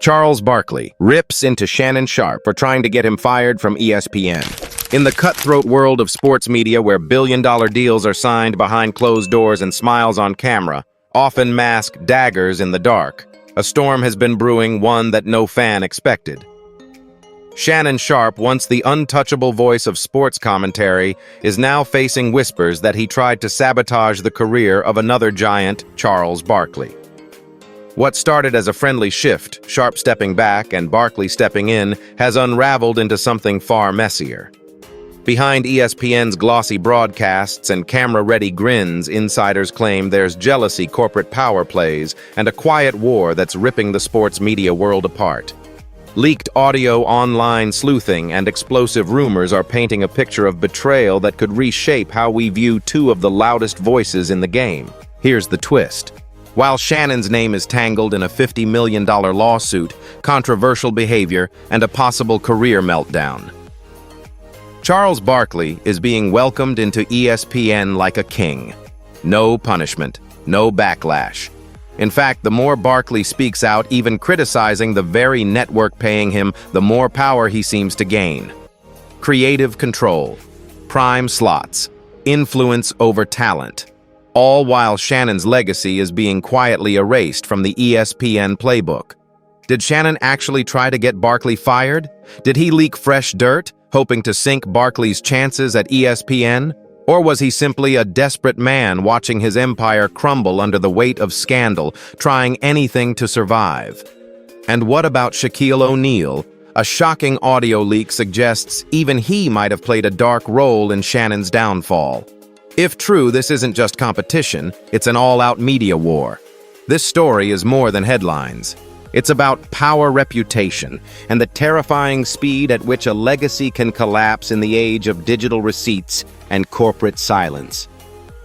Charles Barkley rips into Shannon Sharpe for trying to get him fired from ESPN. In the cutthroat world of sports media where billion-dollar deals are signed behind closed doors and smiles on camera, often mask daggers in the dark, a storm has been brewing, one that no fan expected. Shannon Sharpe, once the untouchable voice of sports commentary, is now facing whispers that he tried to sabotage the career of another giant, Charles Barkley. What started as a friendly shift, Sharpe stepping back and Barkley stepping in, has unraveled into something far messier. Behind ESPN's glossy broadcasts and camera-ready grins, insiders claim there's jealousy, corporate power plays, and a quiet war that's ripping the sports media world apart. Leaked audio, online sleuthing, and explosive rumors are painting a picture of betrayal that could reshape how we view two of the loudest voices in the game. Here's the twist. While Shannon's name is tangled in a $50 million lawsuit, controversial behavior, and a possible career meltdown, Charles Barkley is being welcomed into ESPN like a king. No punishment, no backlash. In fact, the more Barkley speaks out, even criticizing the very network paying him, the more power he seems to gain. Creative control, prime slots, influence over talent, all while Shannon's legacy is being quietly erased from the ESPN playbook. Did Shannon actually try to get Barkley fired? Did he leak fresh dirt, hoping to sink Barkley's chances at ESPN? Or was he simply a desperate man watching his empire crumble under the weight of scandal, trying anything to survive? And what about Shaquille O'Neal? A shocking audio leak suggests even he might have played a dark role in Shannon's downfall. If true, this isn't just competition, it's an all-out media war. This story is more than headlines. It's about power, reputation, and the terrifying speed at which a legacy can collapse in the age of digital receipts and corporate silence.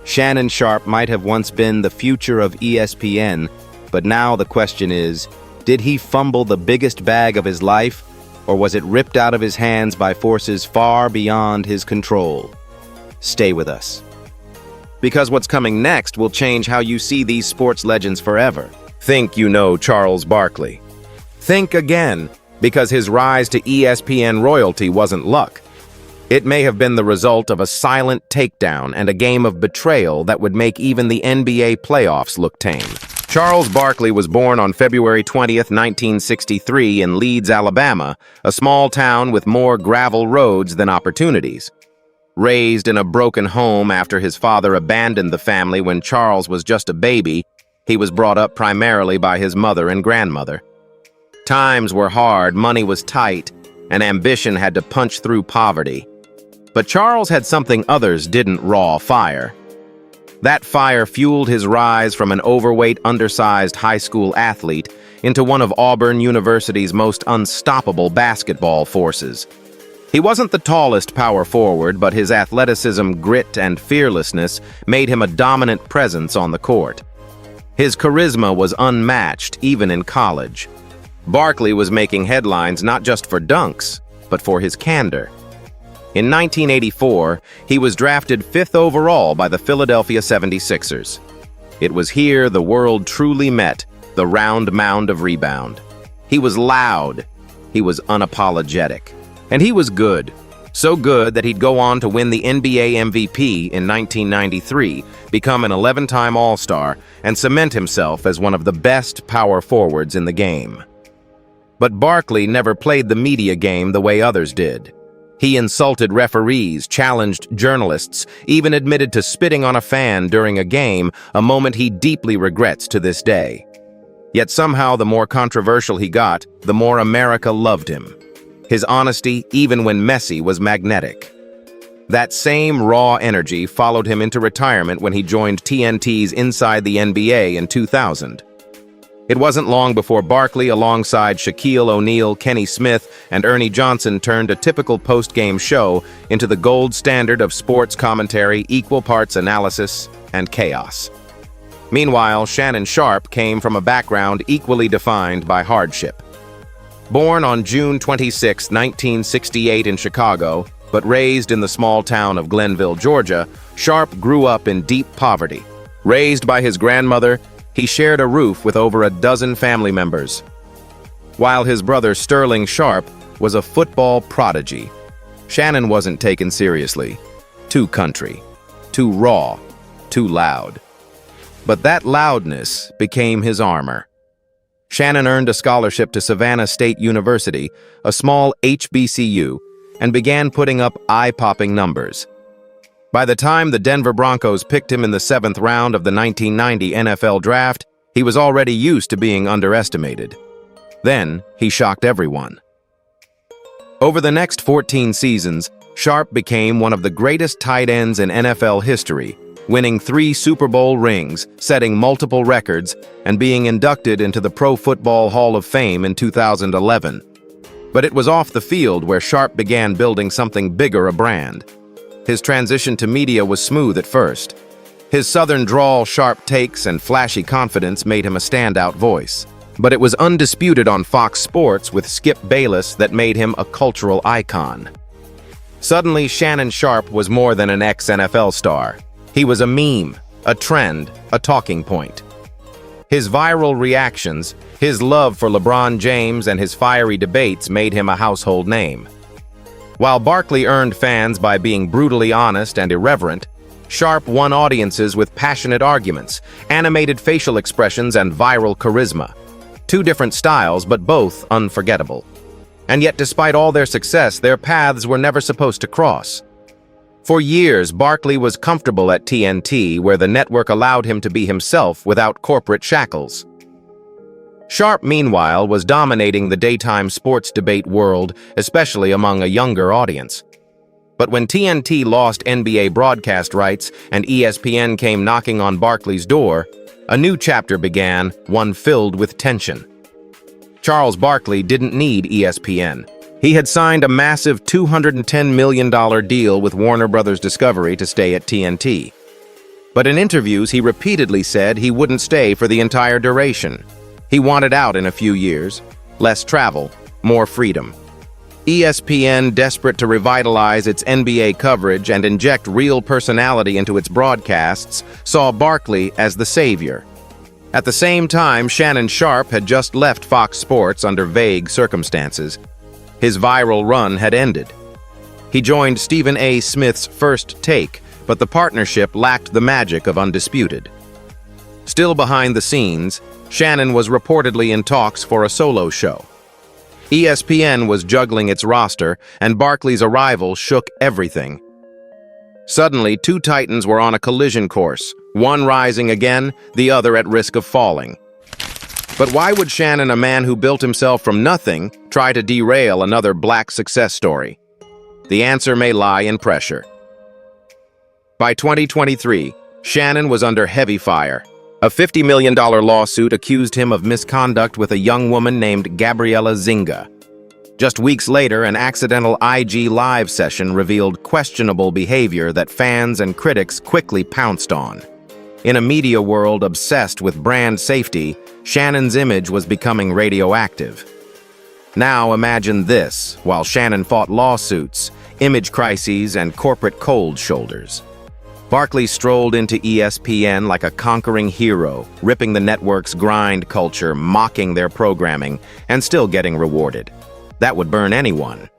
Shannon Sharpe might have once been the future of ESPN, but now the question is, did he fumble the biggest bag of his life, or was it ripped out of his hands by forces far beyond his control? Stay with us, because what's coming next will change how you see these sports legends forever. Think you know Charles Barkley. Think again, because his rise to ESPN royalty wasn't luck. It may have been the result of a silent takedown and a game of betrayal that would make even the NBA playoffs look tame. Charles Barkley was born on February 20th, 1963 in Leeds, Alabama, a small town with more gravel roads than opportunities. Raised in a broken home after his father abandoned the family when Charles was just a baby, he was brought up primarily by his mother and grandmother. Times were hard, money was tight, and ambition had to punch through poverty. But Charles had something others didn't: raw fire. That fire fueled his rise from an overweight, undersized high school athlete into one of Auburn University's most unstoppable basketball forces. He wasn't the tallest power forward, but his athleticism, grit, and fearlessness made him a dominant presence on the court. His charisma was unmatched, even in college. Barkley was making headlines not just for dunks, but for his candor. In 1984, he was drafted 5th overall by the Philadelphia 76ers. It was here the world truly met the round mound of rebound. He was loud, he was unapologetic, and he was good. So good that he'd go on to win the NBA MVP in 1993, become an 11-time All-Star, and cement himself as one of the best power forwards in the game. But Barkley never played the media game the way others did. He insulted referees, challenged journalists, even admitted to spitting on a fan during a game, a moment he deeply regrets to this day. Yet somehow the more controversial he got, the more America loved him. His honesty, even when messy, was magnetic. That same raw energy followed him into retirement when he joined TNT's Inside the NBA in 2000. It wasn't long before Barkley, alongside Shaquille O'Neal, Kenny Smith, and Ernie Johnson, turned a typical post-game show into the gold standard of sports commentary, equal parts analysis and chaos. Meanwhile, Shannon Sharpe came from a background equally defined by hardship. Born on June 26, 1968 in Chicago, but raised in the small town of Glenville, Georgia, Sharpe grew up in deep poverty. Raised by his grandmother, he shared a roof with over a dozen family members. while his brother Sterling Sharpe was a football prodigy. Shannon wasn't taken seriously. Too country, too raw, too loud. But that loudness became his armor. Shannon earned a scholarship to Savannah State University, a small HBCU, and began putting up eye-popping numbers. By the time the Denver Broncos picked him in the 7th round of the 1990 NFL Draft, he was already used to being underestimated. Then, he shocked everyone. Over the next 14 seasons, Sharpe became one of the greatest tight ends in NFL history, winning 3 Super Bowl rings, setting multiple records, and being inducted into the Pro Football Hall of Fame in 2011. But it was off the field where Sharpe began building something bigger, a brand. His transition to media was smooth at first. His southern drawl, sharp takes, and flashy confidence made him a standout voice. But it was undisputed on Fox Sports with Skip Bayless that made him a cultural icon. Suddenly, Shannon Sharpe was more than an ex-NFL star. He was a meme, a trend, a talking point. His viral reactions, his love for LeBron James, and his fiery debates made him a household name. While Barkley earned fans by being brutally honest and irreverent, Sharpe won audiences with passionate arguments, animated facial expressions, and viral charisma. 2 different styles, but both unforgettable. And yet, despite all their success, their paths were never supposed to cross. For years, Barkley was comfortable at TNT, where the network allowed him to be himself without corporate shackles. Sharpe, meanwhile, was dominating the daytime sports debate world, especially among a younger audience. But when TNT lost NBA broadcast rights and ESPN came knocking on Barkley's door, a new chapter began, one filled with tension. Charles Barkley didn't need ESPN. He had signed a massive $210 million deal with Warner Bros. Discovery to stay at TNT. But in interviews, he repeatedly said he wouldn't stay for the entire duration. He wanted out in a few years. Less travel, more freedom. ESPN, desperate to revitalize its NBA coverage and inject real personality into its broadcasts, saw Barkley as the savior. At the same time, Shannon Sharpe had just left Fox Sports under vague circumstances. His viral run had ended. He joined Stephen A. Smith's First Take, but the partnership lacked the magic of Undisputed. Still behind the scenes, Shannon was reportedly in talks for a solo show. ESPN was juggling its roster, and Barkley's arrival shook everything. Suddenly, 2 titans were on a collision course, one rising again, the other at risk of falling. But why would Shannon, a man who built himself from nothing, try to derail another black success story? The answer may lie in pressure. By 2023, Shannon was under heavy fire. A $50 million lawsuit accused him of misconduct with a young woman named Gabriella Zinga. Just weeks later, an accidental IG Live session revealed questionable behavior that fans and critics quickly pounced on. In a media world obsessed with brand safety, Shannon's image was becoming radioactive. Now imagine this, while Shannon fought lawsuits, image crises, and corporate cold shoulders. Barkley strolled into ESPN like a conquering hero, ripping the network's grind culture, mocking their programming, and still getting rewarded. That would burn anyone.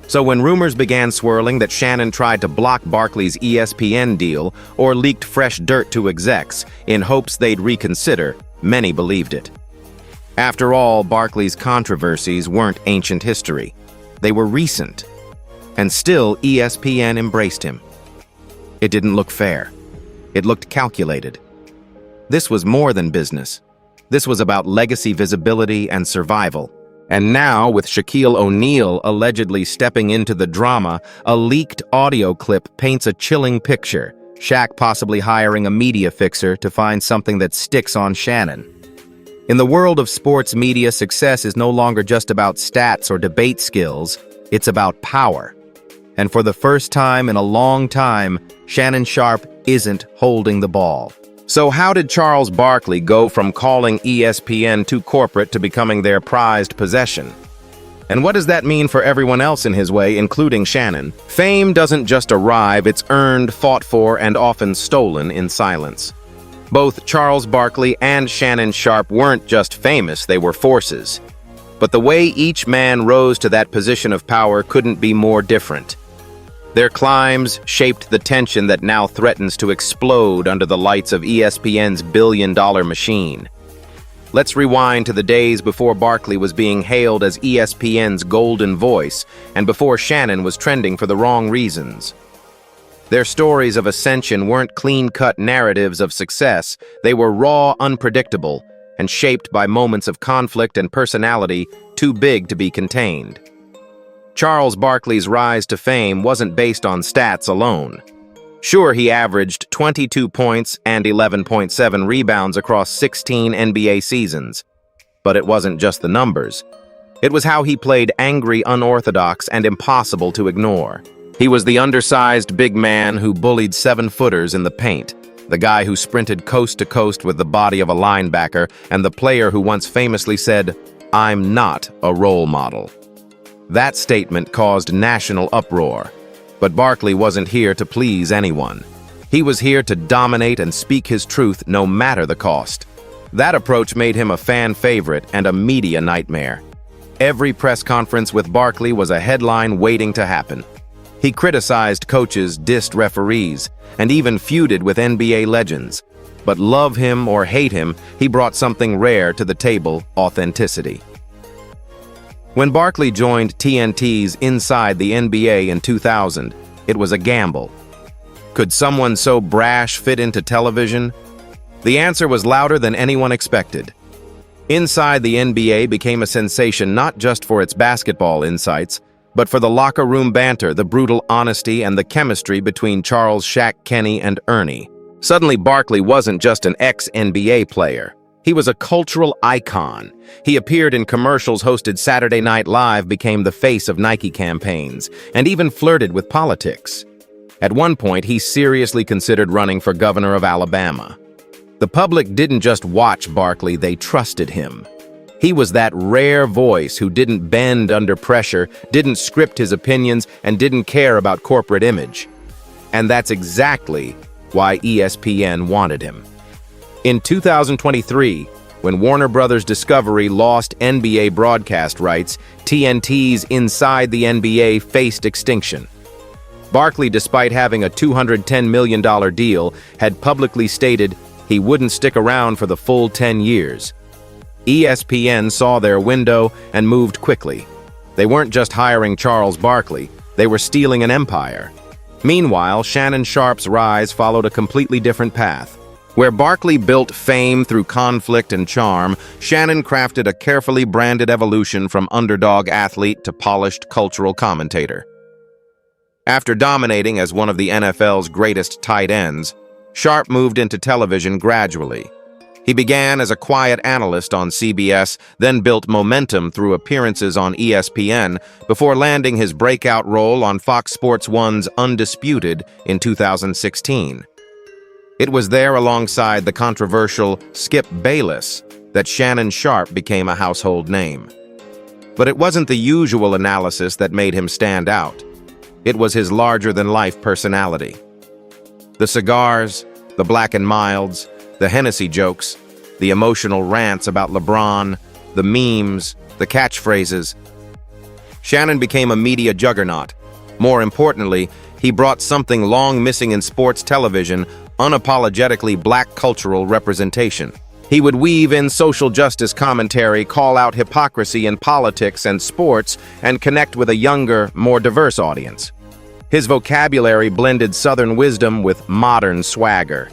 So when rumors began swirling that Shannon tried to block Barkley's ESPN deal or leaked fresh dirt to execs in hopes they'd reconsider, many believed it. After all, Barkley's controversies weren't ancient history. They were recent. And still, ESPN embraced him. It didn't look fair. It looked calculated. This was more than business. This was about legacy visibility and survival. And now, with Shaquille O'Neal allegedly stepping into the drama, a leaked audio clip paints a chilling picture, Shaq possibly hiring a media fixer to find something that sticks on Shannon. In the world of sports media, success is no longer just about stats or debate skills, it's about power. And for the first time in a long time, Shannon Sharpe isn't holding the ball. So how did Charles Barkley go from calling ESPN too corporate to becoming their prized possession? And what does that mean for everyone else in his way, including Shannon? Fame doesn't just arrive, it's earned, fought for, and often stolen in silence. Both Charles Barkley and Shannon Sharpe weren't just famous, they were forces. But the way each man rose to that position of power couldn't be more different. Their climbs shaped the tension that now threatens to explode under the lights of ESPN's billion-dollar machine. Let's rewind to the days before Barkley was being hailed as ESPN's golden voice, and before Shannon was trending for the wrong reasons. Their stories of ascension weren't clean-cut narratives of success. They were raw, unpredictable, and shaped by moments of conflict and personality too big to be contained. Charles Barkley's rise to fame wasn't based on stats alone. Sure, he averaged 22 points and 11.7 rebounds across 16 NBA seasons. But it wasn't just the numbers. It was how he played angry, unorthodox, and impossible to ignore. He was the undersized big man who bullied 7-footers in the paint, the guy who sprinted coast to coast with the body of a linebacker, and the player who once famously said, "I'm not a role model." That statement caused national uproar. But Barkley wasn't here to please anyone. He was here to dominate and speak his truth no matter the cost. That approach made him a fan favorite and a media nightmare. Every press conference with Barkley was a headline waiting to happen. He criticized coaches, dissed referees, and even feuded with NBA legends. But love him or hate him, he brought something rare to the table: authenticity. When Barkley joined TNT's Inside the NBA in 2000, it was a gamble. Could someone so brash fit into television? The answer was louder than anyone expected. Inside the NBA became a sensation not just for its basketball insights, but for the locker room banter, the brutal honesty, and the chemistry between Charles "Shaq" Kenny and Ernie. Suddenly, Barkley wasn't just an ex-NBA player. He was a cultural icon. He appeared in commercials, hosted Saturday Night Live, became the face of Nike campaigns, and even flirted with politics. At one point, he seriously considered running for governor of Alabama. The public didn't just watch Barkley, they trusted him. He was that rare voice who didn't bend under pressure, didn't script his opinions, and didn't care about corporate image. And that's exactly why ESPN wanted him. In 2023, when Warner Bros. Discovery lost NBA broadcast rights, TNT's Inside the NBA faced extinction. Barkley, despite having a $210 million deal, had publicly stated he wouldn't stick around for the full 10 years. ESPN saw their window and moved quickly. They weren't just hiring Charles Barkley, they were stealing an empire. Meanwhile, Shannon Sharpe's rise followed a completely different path. Where Barkley built fame through conflict and charm, Shannon crafted a carefully branded evolution from underdog athlete to polished cultural commentator. After dominating as one of the NFL's greatest tight ends, Sharpe moved into television gradually. He began as a quiet analyst on CBS, then built momentum through appearances on ESPN, before landing his breakout role on Fox Sports 1's Undisputed in 2016. It was there, alongside the controversial Skip Bayless, that Shannon Sharpe became a household name. But it wasn't the usual analysis that made him stand out. It was his larger-than-life personality. The cigars, the black and milds, the Hennessy jokes, the emotional rants about LeBron, the memes, the catchphrases. Shannon became a media juggernaut. More importantly, he brought something long missing in sports television: unapologetically black cultural representation. He would weave in social justice commentary, call out hypocrisy in politics and sports, and connect with a younger, more diverse audience. His vocabulary blended Southern wisdom with modern swagger.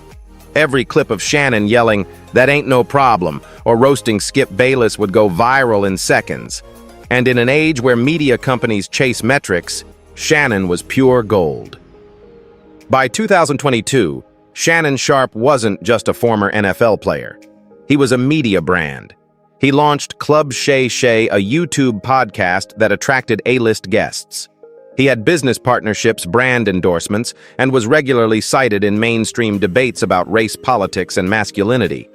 Every clip of Shannon yelling, "That ain't no problem," or roasting Skip Bayless would go viral in seconds. And in an age where media companies chase metrics, Shannon was pure gold. By 2022, Shannon Sharpe wasn't just a former NFL player. He was a media brand. He launched Club Shay Shay, a YouTube podcast that attracted A-list guests. He had business partnerships, brand endorsements, and was regularly cited in mainstream debates about race politics and masculinity.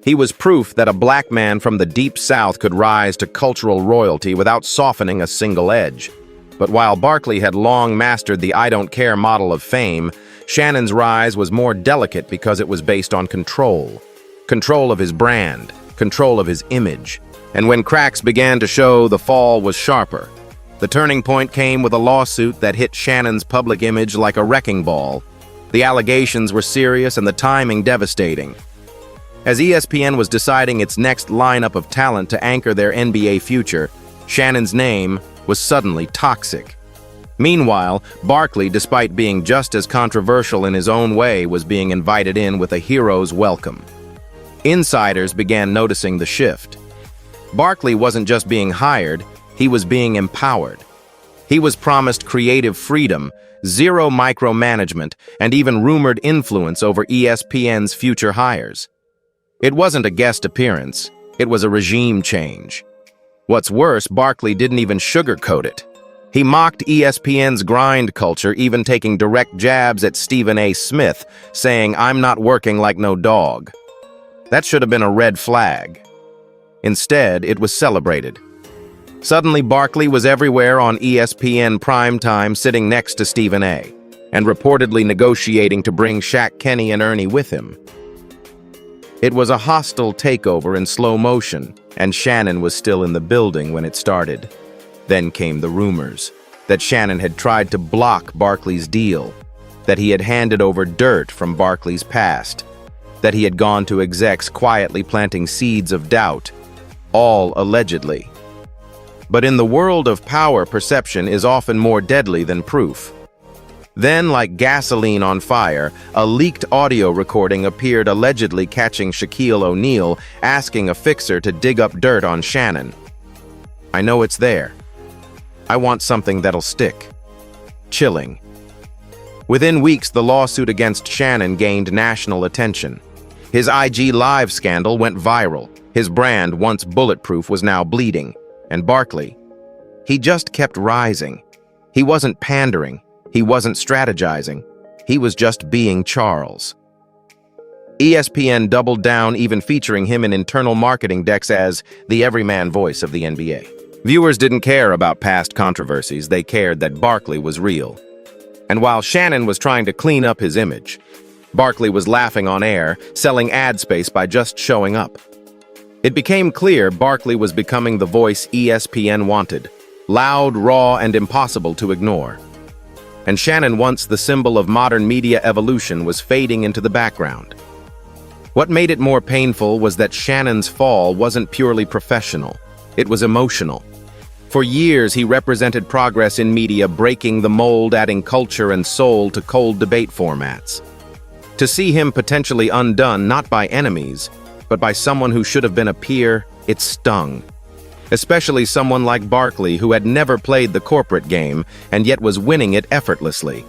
He was proof that a black man from the Deep South could rise to cultural royalty without softening a single edge. But while Barkley had long mastered the "I don't care" model of fame, Shannon's rise was more delicate because it was based on control. Control of his brand, control of his image. And when cracks began to show, the fall was sharper. The turning point came with a lawsuit that hit Shannon's public image like a wrecking ball. The allegations were serious and the timing devastating. As ESPN was deciding its next lineup of talent to anchor their NBA future, Shannon's name was suddenly toxic. Meanwhile, Barkley, despite being just as controversial in his own way, was being invited in with a hero's welcome. Insiders began noticing the shift. Barkley wasn't just being hired, he was being empowered. He was promised creative freedom, zero micromanagement, and even rumored influence over ESPN's future hires. It wasn't a guest appearance, it was a regime change. What's worse, Barkley didn't even sugarcoat it. He mocked ESPN's grind culture, even taking direct jabs at Stephen A. Smith, saying, "I'm not working like no dog." That should have been a red flag. Instead, it was celebrated. Suddenly, Barkley was everywhere on ESPN primetime, sitting next to Stephen A., and reportedly negotiating to bring Shaq, Kenny, and Ernie with him. It was a hostile takeover in slow motion, and Shannon was still in the building when it started. Then came the rumors that Shannon had tried to block Barkley's deal, that he had handed over dirt from Barkley's past, that he had gone to execs quietly planting seeds of doubt, all allegedly. But in the world of power, perception is often more deadly than proof. Then, like gasoline on fire, a leaked audio recording appeared allegedly catching Shaquille O'Neal asking a fixer to dig up dirt on Shannon. "I know it's there. I want something that'll stick." Chilling. Within weeks, the lawsuit against Shannon gained national attention. His IG Live scandal went viral. His brand, once bulletproof, was now bleeding. And Barkley, he just kept rising. He wasn't pandering. He wasn't strategizing. He was just being Charles. ESPN doubled down, even featuring him in internal marketing decks as the everyman voice of the NBA. Viewers didn't care about past controversies. They cared that Barkley was real. And while Shannon was trying to clean up his image, Barkley was laughing on air, selling ad space by just showing up. It became clear Barkley was becoming the voice ESPN wanted, loud, raw, and impossible to ignore. And Shannon, once the symbol of modern media evolution, was fading into the background. What made it more painful was that Shannon's fall wasn't purely professional. It was emotional. For years, he represented progress in media, breaking the mold, adding culture and soul to cold debate formats. To see him potentially undone, not by enemies, but by someone who should have been a peer, it stung. Especially someone like Barkley, who had never played the corporate game and yet was winning it effortlessly.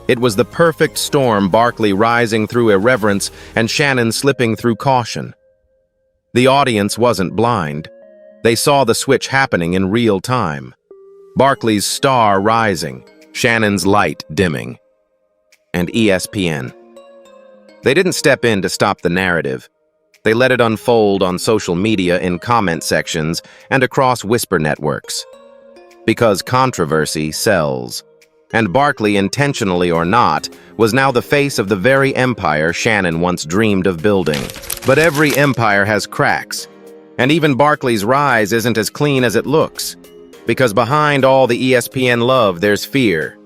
It was the perfect storm, Barkley rising through irreverence and Shannon slipping through caution. The audience wasn't blind. They saw the switch happening in real time. Barkley's star rising, Shannon's light dimming. And ESPN. They didn't step in to stop the narrative. They let it unfold on social media, in comment sections, and across whisper networks. Because controversy sells. And Barkley, intentionally or not, was now the face of the very empire Shannon once dreamed of building. But every empire has cracks. And even Barkley's rise isn't as clean as it looks. Because behind all the ESPN love, there's fear.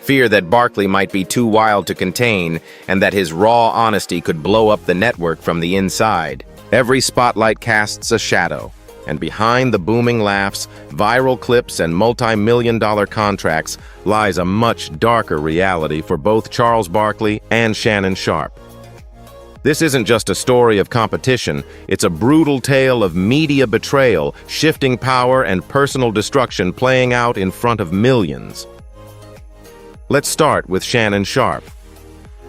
Fear that Barkley might be too wild to contain, and that his raw honesty could blow up the network from the inside. Every spotlight casts a shadow, and behind the booming laughs, viral clips, and multi-million-dollar contracts lies a much darker reality for both Charles Barkley and Shannon Sharpe. This isn't just a story of competition, it's a brutal tale of media betrayal, shifting power, and personal destruction playing out in front of millions. Let's start with Shannon Sharpe,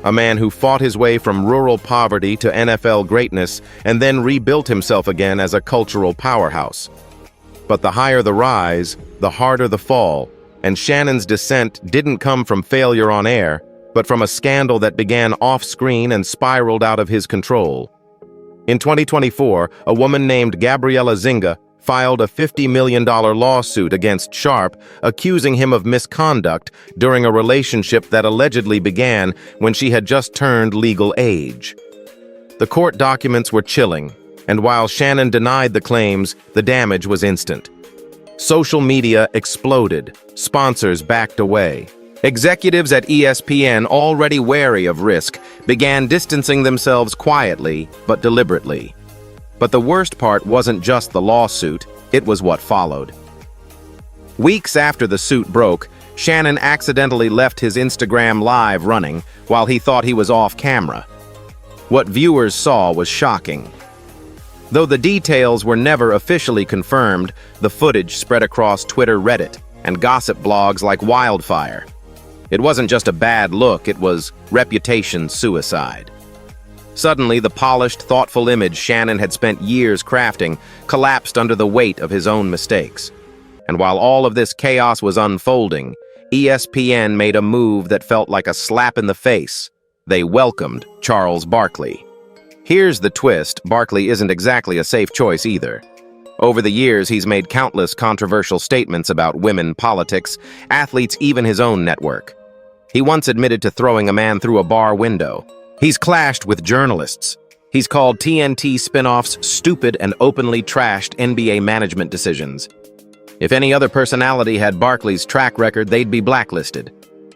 a man who fought his way from rural poverty to NFL greatness and then rebuilt himself again as a cultural powerhouse. But the higher the rise, the harder the fall, and Shannon's descent didn't come from failure on air, but from a scandal that began off-screen and spiraled out of his control. In 2024, a woman named Gabriella Zinga filed a $50 million lawsuit against Sharpe, accusing him of misconduct during a relationship that allegedly began when she had just turned legal age. The court documents were chilling. And while Shannon denied the claims, the damage was instant. Social media exploded. Sponsors backed away. Executives at ESPN, already wary of risk, began distancing themselves quietly but deliberately. But the worst part wasn't just the lawsuit, it was what followed. Weeks after the suit broke, Shannon accidentally left his Instagram Live running while he thought he was off camera. What viewers saw was shocking. Though the details were never officially confirmed, the footage spread across Twitter, Reddit, and gossip blogs like wildfire. It wasn't just a bad look, it was reputation suicide. Suddenly, the polished, thoughtful image Shannon had spent years crafting collapsed under the weight of his own mistakes. And while all of this chaos was unfolding, ESPN made a move that felt like a slap in the face. They welcomed Charles Barkley. Here's the twist: Barkley isn't exactly a safe choice either. Over the years, he's made countless controversial statements about women, politics, athletes, even his own network. He once admitted to throwing a man through a bar window. He's clashed with journalists. He's called TNT spin-offs stupid and openly trashed NBA management decisions. If any other personality had Barkley's track record, they'd be blacklisted.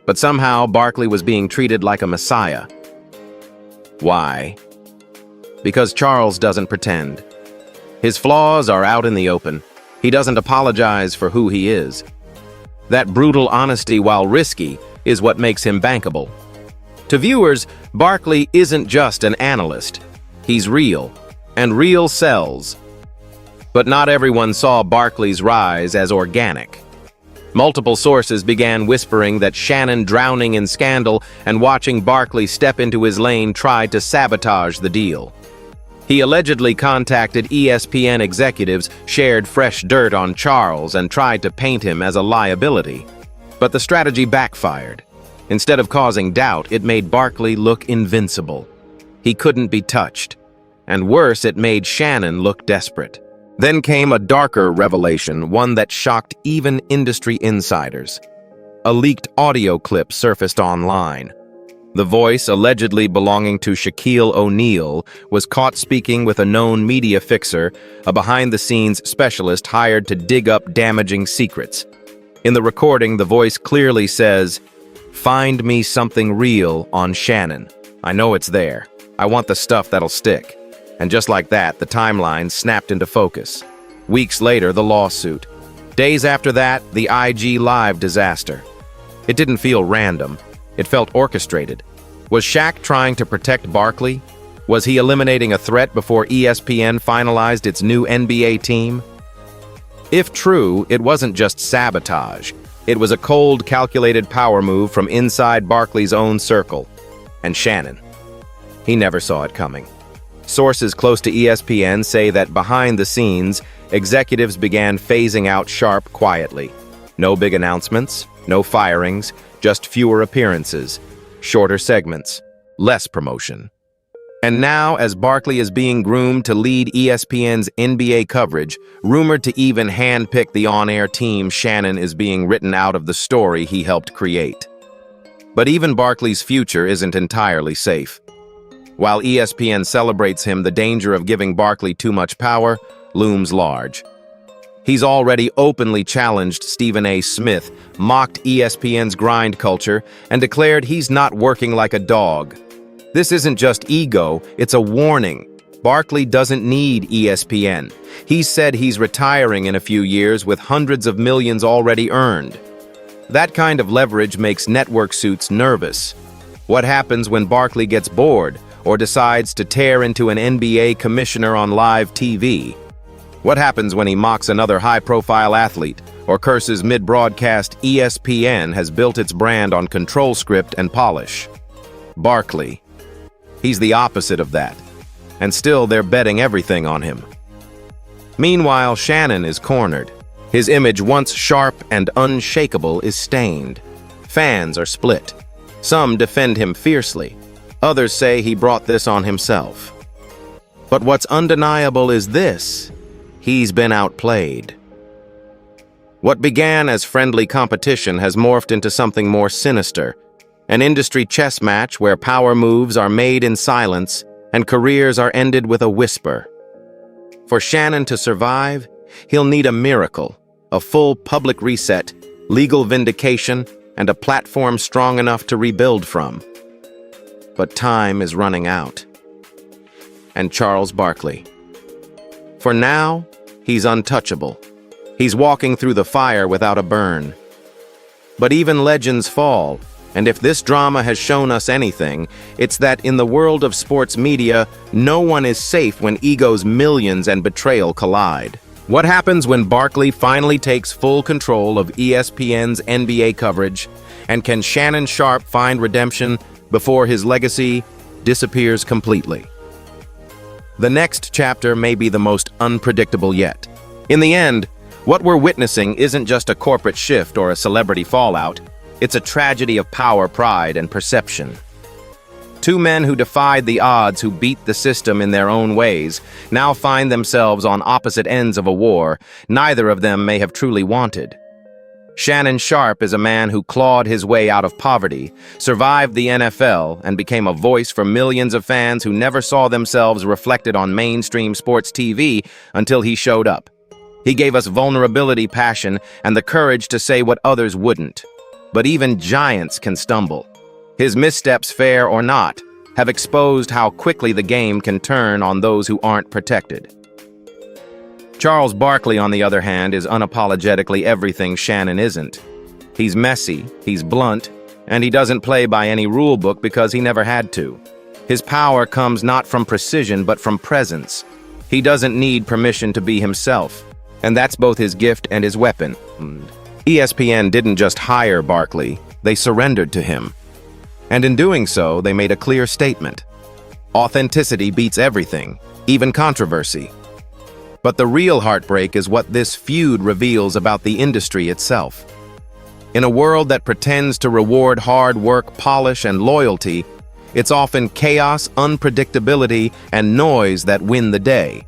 But somehow, Barkley was being treated like a messiah. Why? Because Charles doesn't pretend. His flaws are out in the open. He doesn't apologize for who he is. That brutal honesty, while risky, is what makes him bankable. To viewers, Barkley isn't just an analyst. He's real, and real sells. But not everyone saw Barkley's rise as organic. Multiple sources began whispering that Shannon, drowning in scandal and watching Barkley step into his lane, tried to sabotage the deal. He allegedly contacted ESPN executives, shared fresh dirt on Charles, and tried to paint him as a liability. But the strategy backfired. Instead of causing doubt, it made Barkley look invincible. He couldn't be touched. And worse, it made Shannon look desperate. Then came a darker revelation, one that shocked even industry insiders. A leaked audio clip surfaced online. The voice, allegedly belonging to Shaquille O'Neal, was caught speaking with a known media fixer, a behind-the-scenes specialist hired to dig up damaging secrets. In the recording, the voice clearly says, "Find me something real on Shannon. I know it's there. I want the stuff that'll stick." And just like that, the timeline snapped into focus. Weeks later, the lawsuit. Days after that, the IG Live disaster. It didn't feel random. It felt orchestrated. Was Shaq trying to protect Barkley? Was he eliminating a threat before ESPN finalized its new NBA team? If true, it wasn't just sabotage. It was a cold, calculated power move from inside Barkley's own circle. And Shannon. He never saw it coming. Sources close to ESPN say that behind the scenes, executives began phasing out Sharpe quietly. No big announcements, no firings, just fewer appearances, shorter segments, less promotion. And now, as Barkley is being groomed to lead ESPN's NBA coverage, rumored to even handpick the on-air team, Shannon is being written out of the story he helped create. But even Barkley's future isn't entirely safe. While ESPN celebrates him, the danger of giving Barkley too much power looms large. He's already openly challenged Stephen A. Smith, mocked ESPN's grind culture, and declared he's not working like a dog. This isn't just ego, it's a warning. Barkley doesn't need ESPN. He said he's retiring in a few years with hundreds of millions already earned. That kind of leverage makes network suits nervous. What happens when Barkley gets bored or decides to tear into an NBA commissioner on live TV? What happens when he mocks another high-profile athlete or curses mid-broadcast? ESPN has built its brand on control script and polish. Barkley. He's the opposite of that. And still they're betting everything on him. Meanwhile, Shannon is cornered. His image, once sharp and unshakable, is stained. Fans are split. Some defend him fiercely. Others say he brought this on himself. But what's undeniable is this: he's been outplayed. What began as friendly competition has morphed into something more sinister, an industry chess match where power moves are made in silence and careers are ended with a whisper. For Shannon to survive, he'll need a miracle, a full public reset, legal vindication, and a platform strong enough to rebuild from. But time is running out. And Charles Barkley. For now, he's untouchable. He's walking through the fire without a burn. But even legends fall, and if this drama has shown us anything, it's that in the world of sports media, no one is safe when egos, millions, and betrayal collide. What happens when Barkley finally takes full control of ESPN's NBA coverage, and can Shannon Sharpe find redemption before his legacy disappears completely? The next chapter may be the most unpredictable yet. In the end, what we're witnessing isn't just a corporate shift or a celebrity fallout. It's a tragedy of power, pride, and perception. Two men who defied the odds, who beat the system in their own ways, now find themselves on opposite ends of a war neither of them may have truly wanted. Shannon Sharpe is a man who clawed his way out of poverty, survived the NFL, and became a voice for millions of fans who never saw themselves reflected on mainstream sports TV until he showed up. He gave us vulnerability, passion, and the courage to say what others wouldn't. But even giants can stumble. His missteps, fair or not, have exposed how quickly the game can turn on those who aren't protected. Charles Barkley, on the other hand, is unapologetically everything Shannon isn't. He's messy, he's blunt, and he doesn't play by any rule book because he never had to. His power comes not from precision but from presence. He doesn't need permission to be himself, and that's both his gift and his weapon. ESPN didn't just hire Barkley, they surrendered to him. And in doing so, they made a clear statement. Authenticity beats everything, even controversy. But the real heartbreak is what this feud reveals about the industry itself. In a world that pretends to reward hard work, polish, and loyalty, it's often chaos, unpredictability, and noise that win the day.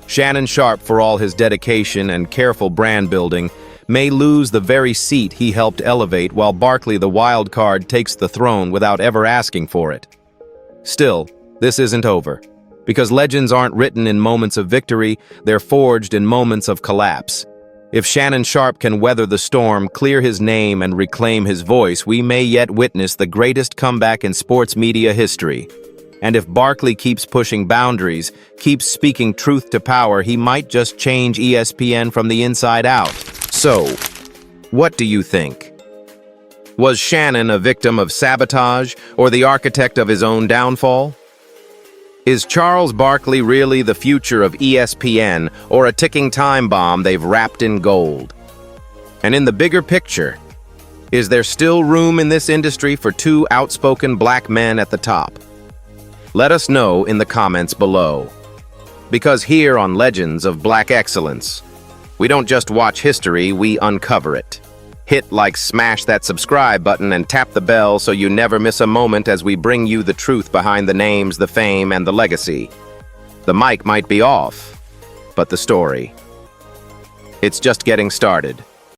Shannon Sharpe, for all his dedication and careful brand building, may lose the very seat he helped elevate, while Barkley, the wild card, takes the throne without ever asking for it. Still, this isn't over. Because legends aren't written in moments of victory, they're forged in moments of collapse. If Shannon Sharpe can weather the storm, clear his name, and reclaim his voice, we may yet witness the greatest comeback in sports media history. And if Barkley keeps pushing boundaries, keeps speaking truth to power, he might just change ESPN from the inside out. So, what do you think? Was Shannon a victim of sabotage or the architect of his own downfall? Is Charles Barkley really the future of ESPN, or a ticking time bomb they've wrapped in gold? And in the bigger picture, is there still room in this industry for two outspoken black men at the top? Let us know in the comments below. Because here on Legends of Black Excellence, we don't just watch history, we uncover it. Hit like, smash that subscribe button, and tap the bell so you never miss a moment as we bring you the truth behind the names, the fame, and the legacy. The mic might be off, but the story, it's just getting started.